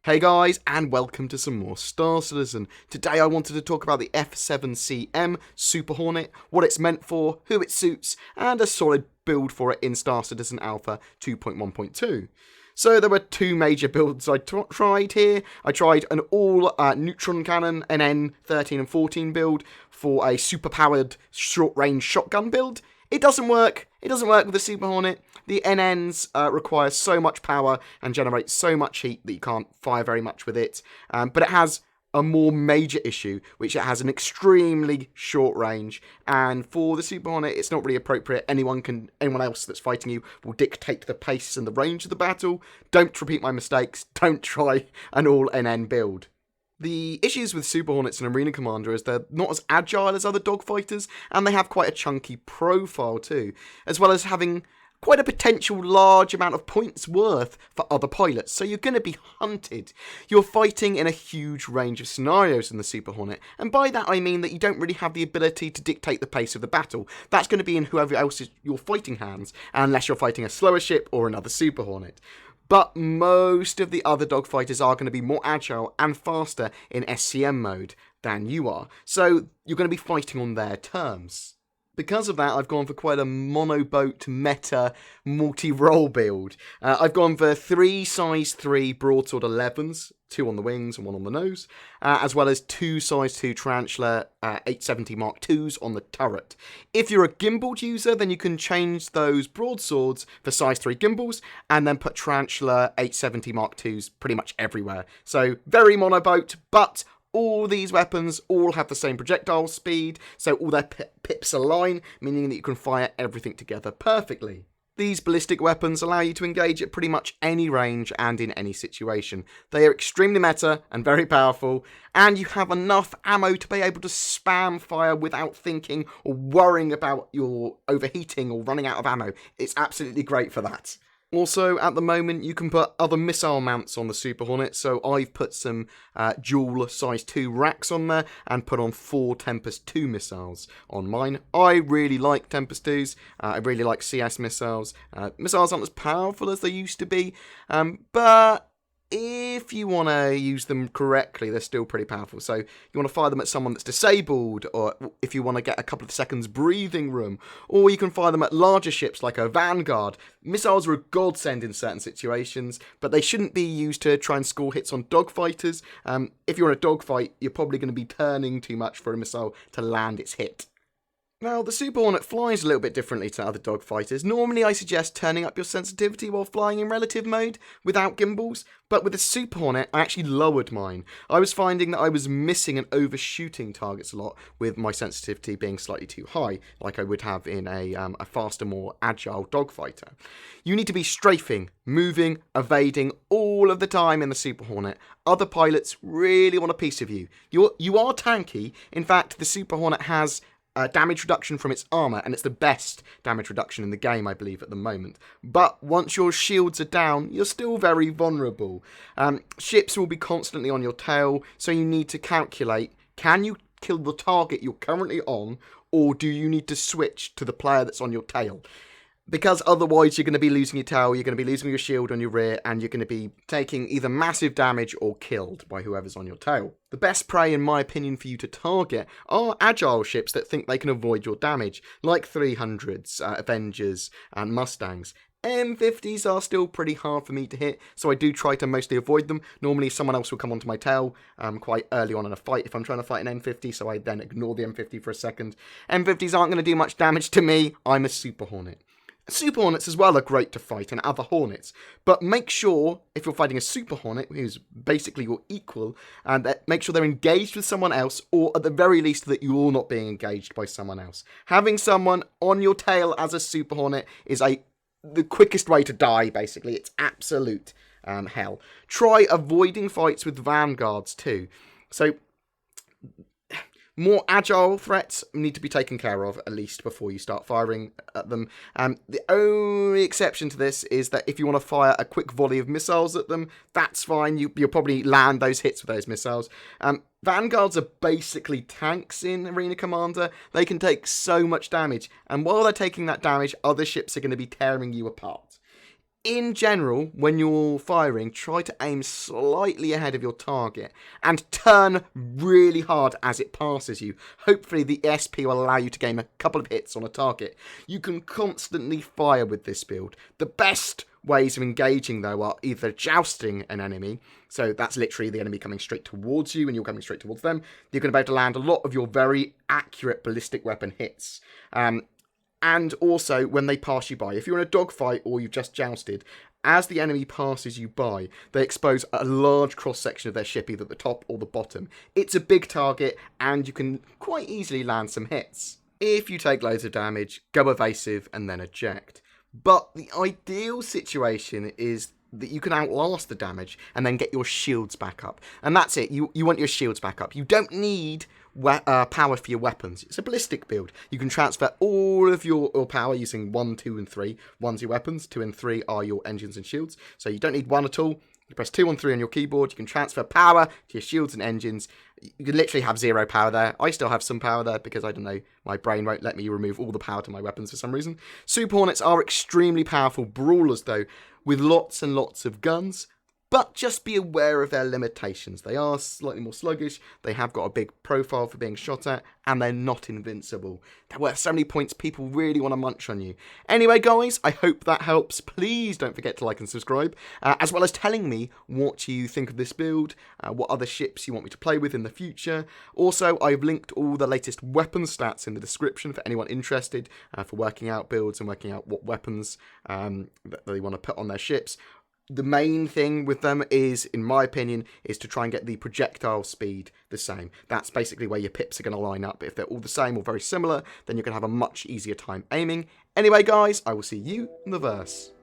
Hey guys, and welcome to some more Star Citizen. Today I wanted to talk about the F7CM Super Hornet, what it's meant for, who it suits, and a solid build for it in Star Citizen Alpha 2.1.2. So there were two major builds I tried here. I tried an all neutron cannon NN 13 and 14 build for a super powered short range shotgun build. It doesn't work. It doesn't work with the Super Hornet. The NNs require so much power and generate so much heat that you can't fire very much with it. But it has a more major issue, which it has an extremely short range. And for the Super Hornet, it's not really appropriate. Anyone else that's fighting you will dictate the pace and the range of the battle. Don't repeat my mistakes. Don't try an all NN build. The issues with Super Hornets and Arena Commander is they're not as agile as other dogfighters, and they have quite a chunky profile too, as well as having quite a potential large amount of points worth for other pilots, so you're going to be hunted. You're fighting in a huge range of scenarios in the Super Hornet, and by that I mean that you don't really have the ability to dictate the pace of the battle. That's going to be in whoever else is your fighting hands, unless you're fighting a slower ship or another Super Hornet. But most of the other dogfighters are going to be more agile and faster in SCM mode than you are, so you're going to be fighting on their terms. Because of that, I've gone for quite a monoboat meta multi-role build. I've gone for 3 size 3 broadsword 11s, 2 on the wings and 1 on the nose, as well as 2 size 2 tarantula 870 Mark IIs on the turret. If you're a gimbaled user, then you can change those broadswords for size 3 gimbals, and then put tarantula 870 Mark IIs pretty much everywhere. So, very monoboat, but all these weapons all have the same projectile speed, so all their pips align, meaning that you can fire everything together perfectly. These ballistic weapons allow you to engage at pretty much any range and in any situation. They are extremely meta and very powerful, and you have enough ammo to be able to spam fire without thinking or worrying about your overheating or running out of ammo. It's absolutely great for that. Also, at the moment, you can put other missile mounts on the Super Hornet, so I've put some dual size 2 racks on there and put on 4 Tempest 2 missiles on mine. I really like Tempest 2s, I really like CS missiles. Missiles aren't as powerful as they used to be, but if you want to use them correctly, they're still pretty powerful. So you want to fire them at someone that's disabled, or if you want to get a couple of seconds breathing room, or you can fire them at larger ships like a Vanguard. Missiles are a godsend in certain situations, but they shouldn't be used to try and score hits on dogfighters. If you're in a dogfight, you're probably going to be turning too much for a missile to land its hit. Now, the Super Hornet flies a little bit differently to other dogfighters. Normally, I suggest turning up your sensitivity while flying in relative mode without gimbals, but with the Super Hornet, I actually lowered mine. I was finding that I was missing and overshooting targets a lot with my sensitivity being slightly too high, like I would have in a faster, more agile dogfighter. You need to be strafing, moving, evading all of the time in the Super Hornet. Other pilots really want a piece of you. You are tanky. In fact, the Super Hornet has damage reduction from its armour, and it's the best damage reduction in the game, I believe, at the moment. But once your shields are down, you're still very vulnerable. Ships will be constantly on your tail, so you need to calculate, can you kill the target you're currently on, or do you need to switch to the player that's on your tail? Because otherwise you're going to be losing your tail, you're going to be losing your shield on your rear, and you're going to be taking either massive damage or killed by whoever's on your tail. The best prey, in my opinion, for you to target are agile ships that think they can avoid your damage, like 300s, Avengers, and Mustangs. M50s are still pretty hard for me to hit, so I do try to mostly avoid them. Normally someone else will come onto my tail quite early on in a fight if I'm trying to fight an M50, so I then ignore the M50 for a second. M50s aren't going to do much damage to me. I'm a Super Hornet. Super Hornets as well are great to fight, and other Hornets, but make sure, if you're fighting a Super Hornet, who's basically your equal, that make sure they're engaged with someone else, or at the very least that you're not being engaged by someone else. Having someone on your tail as a Super Hornet is the quickest way to die, basically. It's absolute hell. Try avoiding fights with Vanguards too. So more agile threats need to be taken care of, at least before you start firing at them. The only exception to this is that if you want to fire a quick volley of missiles at them, that's fine. You'll probably land those hits with those missiles. Vanguards are basically tanks in Arena Commander. They can take so much damage, and while they're taking that damage, other ships are going to be tearing you apart. in general, when you're firing, try to aim slightly ahead of your target and turn really hard as it passes you. Hopefully the SP will allow you to gain a couple of hits on a target. You can constantly fire with this build. The best ways of engaging, though, are either jousting an enemy, so that's literally the enemy coming straight towards you and you're coming straight towards them. You're going to be able to land a lot of your very accurate ballistic weapon hits. And also when they pass you by. If you're in a dogfight or you've just jousted, as the enemy passes you by, they expose a large cross-section of their ship, either at the top or the bottom. It's a big target, and you can quite easily land some hits. If you take loads of damage, go evasive and then eject. But the ideal situation is that you can outlast the damage and then get your shields back up. And that's it. You want your shields back up. You don't need power for your weapons. It's a ballistic build. You can transfer all of your power using 1, 2, and 3. 1's your weapons, 2 and 3 are your engines and shields. So you don't need 1 at all. You press 2 and 3 on your keyboard. You can transfer power to your shields and engines. You can literally have 0 power there. I still have some power there because, I don't know, my brain won't let me remove all the power to my weapons for some reason. Super Hornets are extremely powerful brawlers, though, with lots and lots of guns. But just be aware of their limitations. They are slightly more sluggish, they have got a big profile for being shot at, and they're not invincible. They're worth so many points, people really want to munch on you. Anyway, guys, I hope that helps. Please don't forget to like and subscribe, as well as telling me what you think of this build, what other ships you want me to play with in the future. Also, I've linked all the latest weapon stats in the description for anyone interested, for working out builds and working out what weapons that they want to put on their ships. The main thing with them is, in my opinion, is to try and get the projectile speed the same. That's basically where your pips are going to line up. If they're all the same or very similar, then you're going to have a much easier time aiming. Anyway, guys, I will see you in the verse.